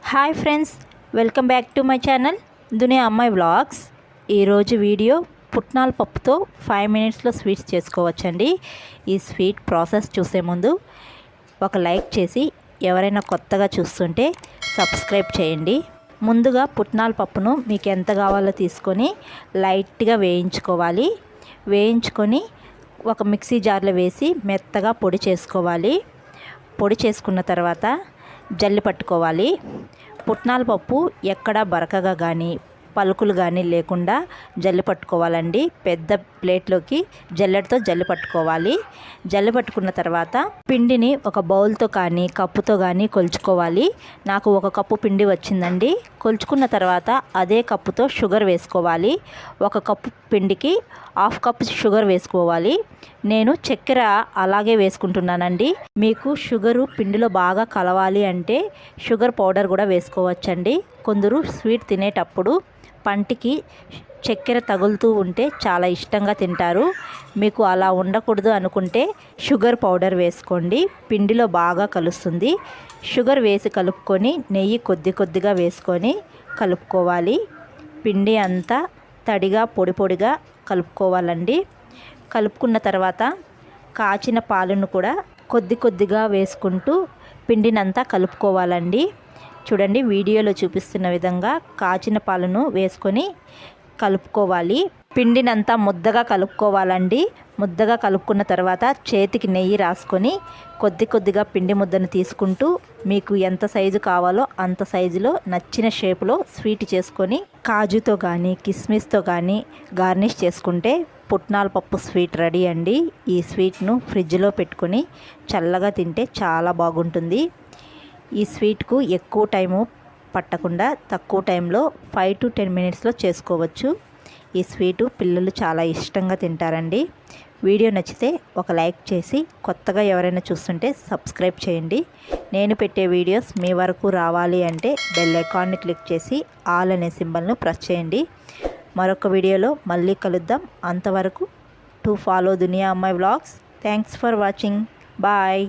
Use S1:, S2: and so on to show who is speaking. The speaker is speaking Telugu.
S1: Hi friends, welcome back to my channel దునియా అమ్మాయి వ్లాగ్స్. ఈరోజు వీడియో పుట్నాల పప్పుతో 5 మినిట్స్లో స్వీట్స్ చేసుకోవచ్చండి. ఈ స్వీట్ ప్రాసెస్ చూసే ముందు ఒక లైక్ చేసి ఎవరైనా కొత్తగా చూస్తుంటే సబ్స్క్రైబ్ చేయండి. ముందుగా పుట్నాల పప్పును మీకు ఎంత కావాలో తీసుకొని లైట్గా వేయించుకోవాలి. వేయించుకొని ఒక మిక్సీ జార్లో వేసి మెత్తగా పొడి చేసుకోవాలి. పొడి చేసుకున్న తర్వాత జల్లి పట్టుకోవాలి. పుట్నాల పప్పు ఎక్కడ బరకగా కానీ పలుకులు కానీ లేకుండా జల్లి పట్టుకోవాలండి. పెద్ద ప్లేట్లోకి జల్లెడతో జల్లి పట్టుకోవాలి. జల్లి పట్టుకున్న తర్వాత పిండిని ఒక బౌల్తో కానీ కప్పుతో కానీ కొలుచుకోవాలి. నాకు 1 కప్పు పిండి వచ్చిందండి. కొలుచుకున్న తర్వాత అదే కప్పుతో షుగర్ వేసుకోవాలి. 1 కప్పు పిండికి 1/2 కప్పు షుగర్ వేసుకోవాలి. నేను చక్కెర అలాగే వేసుకుంటున్నానండి. మీకు షుగరు పిండిలో బాగా కలవాలి అంటే షుగర్ పౌడర్ కూడా వేసుకోవచ్చండి. కొందరు స్వీట్ తినేటప్పుడు పంటికి చక్కెర తగులుతూ ఉంటే చాలా ఇష్టంగా తింటారు. మీకు అలా ఉండకూడదు అనుకుంటే షుగర్ పౌడర్ వేసుకోండి. పిండిలో బాగా కలుస్తుంది. షుగర్ వేసి కలుపుకొని నెయ్యి కొద్దిగా వేసుకొని కలుపుకోవాలి. పిండి అంతా తడిగా పొడిగా కలుపుకోవాలండి. కలుపుకున్న తర్వాత కాచిన పాలను కూడా కొద్దిగా వేసుకుంటూ పిండినంతా కలుపుకోవాలండి. చూడండి, వీడియోలో చూపిస్తున్న విధంగా కాచిన పాలను వేసుకొని కలుపుకోవాలి. పిండినంతా ముద్దగా కలుపుకోవాలండి. ముద్దగా కలుపుకున్న తర్వాత చేతికి నెయ్యి రాసుకొని కొద్దిగా పిండి ముద్దను తీసుకుంటూ మీకు ఎంత సైజు కావాలో అంత సైజులో నచ్చిన షేపులో స్వీట్ చేసుకొని కాజుతో కానీ కిస్మిస్తో కానీ గార్నిష్ చేసుకుంటే పుట్నాల పప్పు స్వీట్ రెడీ అండి. ఈ స్వీట్ను ఫ్రిడ్జ్లో పెట్టుకొని చల్లగా తింటే చాలా బాగుంటుంది. ఈ స్వీట్కు ఎక్కువ టైము పట్టకుండా తక్కువ టైంలో 5 to 10 మినిట్స్లో చేసుకోవచ్చు. ఈ స్వీటు పిల్లలు చాలా ఇష్టంగా తింటారండి. వీడియో నచ్చితే ఒక లైక్ చేసి కొత్తగా ఎవరైనా చూస్తుంటే సబ్స్క్రైబ్ చేయండి. నేను పెట్టే వీడియోస్ మీ వరకు రావాలి అంటే బెల్ ఐకాన్ని క్లిక్ చేసి ఆల్ అనే సింబల్ను ప్రెస్ చేయండి. మరొక వీడియోలో మళ్ళీ కలుద్దాం. అంతవరకు టు ఫాలో దునియా అమ్మాయి vlogs. Thanks for watching. Bye.